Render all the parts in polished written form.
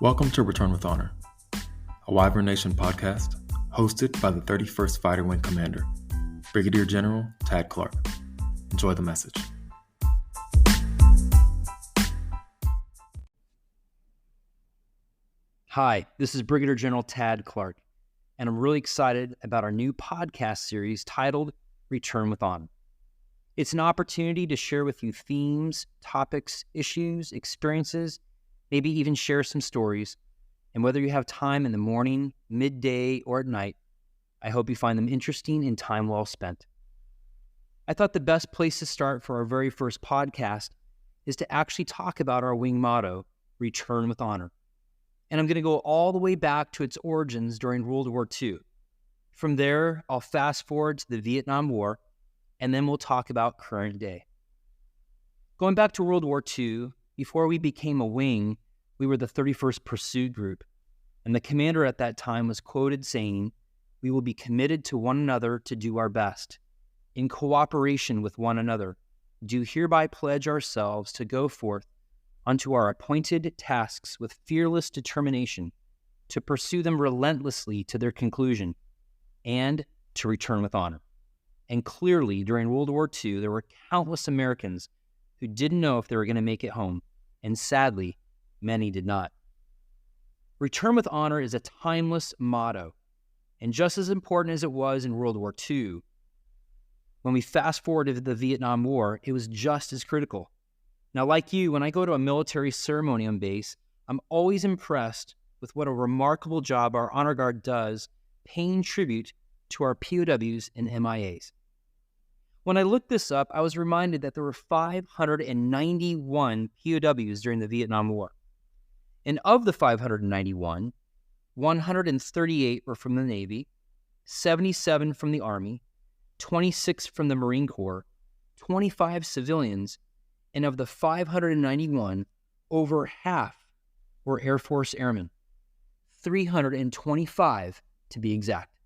Welcome to Return with Honor, a Wyvern Nation podcast hosted by the 31st Fighter Wing Commander, Brigadier General Tad Clark. Enjoy the message. Hi, this is Brigadier General Tad Clark, and I'm really excited about our new podcast series titled Return with Honor. It's an opportunity to share with you themes, topics, issues, experiences, maybe even share some stories. And whether you have time in the morning, midday, or at night, I hope you find them interesting and time well spent. I thought the best place to start for our very first podcast is to actually talk about our wing motto, Return with Honor. And I'm going to go all the way back to its origins during World War II. From there, I'll fast forward to the Vietnam War, and then we'll talk about current day. Going back to World War II, before we became a wing, we were the 31st Pursuit Group, and the commander at that time was quoted saying, "We will be committed to one another to do our best. In cooperation with one another, do hereby pledge ourselves to go forth unto our appointed tasks with fearless determination, to pursue them relentlessly to their conclusion, and to return with honor." And clearly, during World War II, there were countless Americans who didn't know if they were going to make it home, and sadly, many did not. Return with honor is a timeless motto, and just as important as it was in World War II, when we fast forward to the Vietnam War, it was just as critical. Now, like you, when I go to a military ceremony on base, I'm always impressed with what a remarkable job our Honor Guard does paying tribute to our POWs and MIAs. When I looked this up, I was reminded that there were 591 POWs during the Vietnam War. And of the 591, 138 were from the Navy, 77 from the Army, 26 from the Marine Corps, 25 civilians, and of the 591, over half were Air Force airmen, 325 to be exact.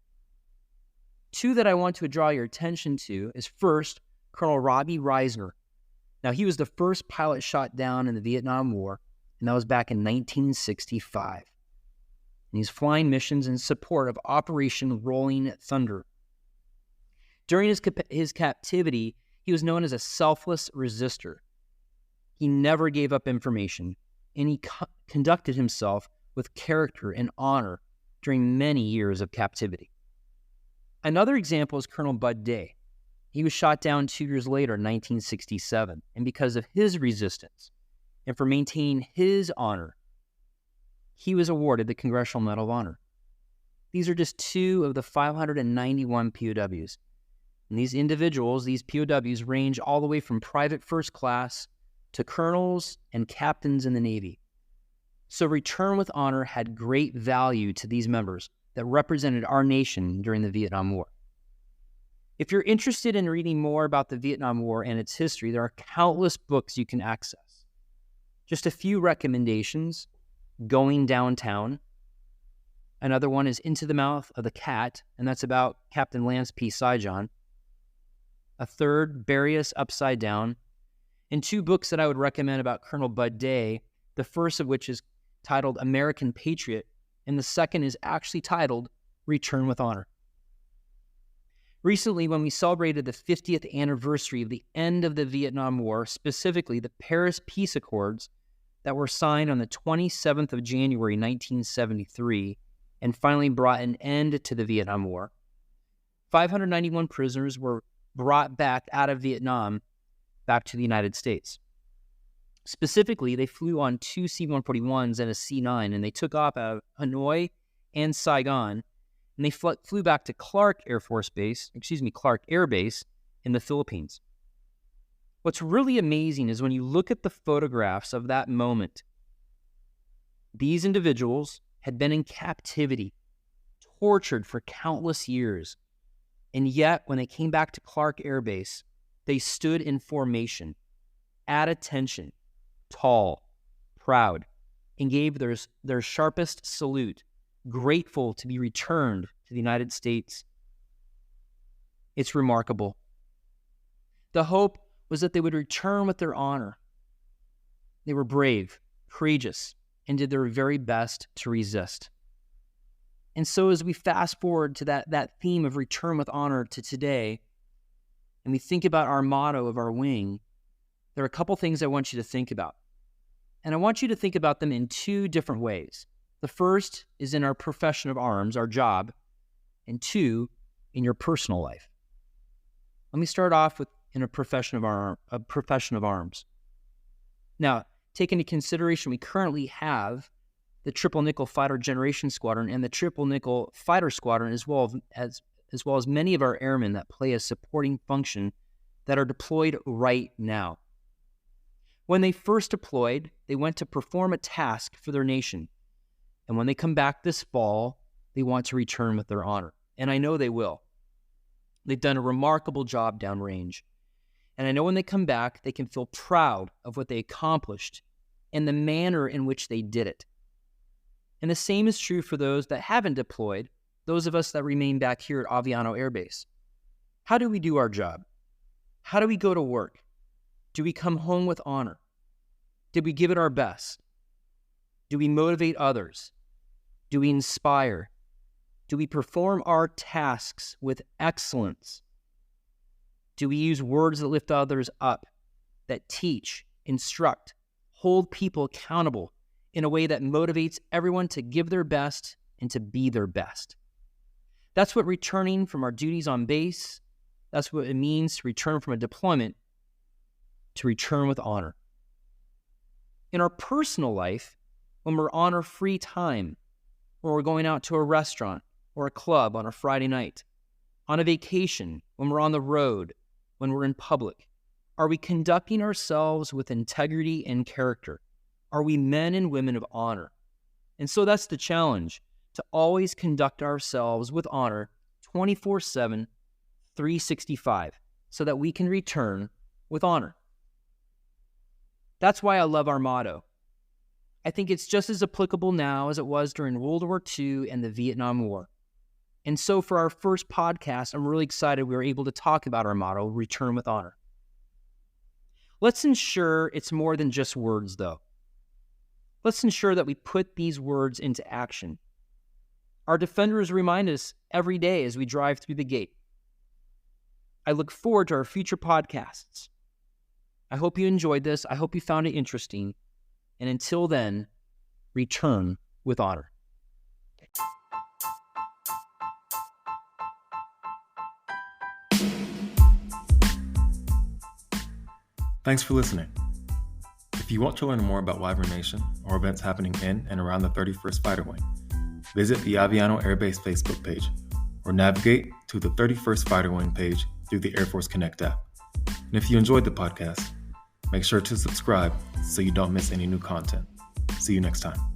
Two that I want to draw your attention to is first, Colonel Robbie Reisner. Now, he was the first pilot shot down in the Vietnam War, and that was back in 1965. And he's flying missions in support of Operation Rolling Thunder. During his captivity, he was known as a selfless resistor. He never gave up information, and he conducted himself with character and honor during many years of captivity. Another example is Colonel Bud Day. He was shot down 2 years later in 1967, and because of his resistance and for maintaining his honor, he was awarded the Congressional Medal of Honor. These are just two of the 591 POWs. And these individuals, these POWs, range all the way from private first class to colonels and captains in the Navy. So Return with Honor had great value to these members that represented our nation during the Vietnam War. If you're interested in reading more about the Vietnam War and its history, there are countless books you can access. Just a few recommendations: Going Downtown. Another one is Into the Mouth of the Cat, and that's about Captain Lance P. Saigon. A third, Bury Us Upside Down. And two books that I would recommend about Colonel Bud Day, the first of which is titled American Patriot, and the second is actually titled Return with Honor. Recently, when we celebrated the 50th anniversary of the end of the Vietnam War, specifically the Paris Peace Accords that were signed on the 27th of January 1973 and finally brought an end to the Vietnam War, 591 prisoners were brought back out of Vietnam back to the United States. Specifically, they flew on two C-141s and a C-9, and they took off out of Hanoi and Saigon, and they flew back to Clark Air Base in the Philippines. What's really amazing is when you look at the photographs of that moment, these individuals had been in captivity, tortured for countless years, and yet when they came back to Clark Air Base, they stood in formation, at attention, tall, proud, and gave their sharpest salute, grateful to be returned to the United States. It's remarkable. The hope was that they would return with their honor. They were brave, courageous, and did their very best to resist. And so as we fast forward to that theme of return with honor to today, and we think about our motto of our wing, there are a couple things I want you to think about. And I want you to think about them in two different ways. The first is in our profession of arms, our job, and two, in your personal life. Let me start off with in a profession of arms. Now, take into consideration we currently have the Triple Nickel Fighter Generation Squadron and the Triple Nickel Fighter Squadron, as well as many of our airmen that play a supporting function that are deployed right now. When they first deployed, they went to perform a task for their nation. And when they come back this fall, they want to return with their honor. And I know they will. They've done a remarkable job downrange. And I know when they come back, they can feel proud of what they accomplished and the manner in which they did it. And the same is true for those that haven't deployed, those of us that remain back here at Aviano Air Base. How do we do our job? How do we go to work? Do we come home with honor? Did we give it our best? Do we motivate others? Do we inspire? Do we perform our tasks with excellence? Do we use words that lift others up, that teach, instruct, hold people accountable in a way that motivates everyone to give their best and to be their best? That's what returning from our duties on base, that's what it means to return from a deployment, to return with honor. In our personal life, when we're on our free time, or we're going out to a restaurant or a club on a Friday night, on a vacation, when we're on the road, when we're in public, are we conducting ourselves with integrity and character? Are we men and women of honor? And so that's the challenge, to always conduct ourselves with honor 24/7, 365, so that we can return with honor. That's why I love our motto. I think it's just as applicable now as it was during World War II and the Vietnam War. And so for our first podcast, I'm really excited we were able to talk about our motto, return with honor. Let's ensure it's more than just words, though. Let's ensure that we put these words into action. Our defenders remind us every day as we drive through the gate. I look forward to our future podcasts. I hope you enjoyed this. I hope you found it interesting. And until then, return with honor. Thanks for listening. If you want to learn more about Wyvern Nation or events happening in and around the 31st Fighter Wing, visit the Aviano Air Base Facebook page or navigate to the 31st Fighter Wing page through the Air Force Connect app. And if you enjoyed the podcast, make sure to subscribe so you don't miss any new content. See you next time.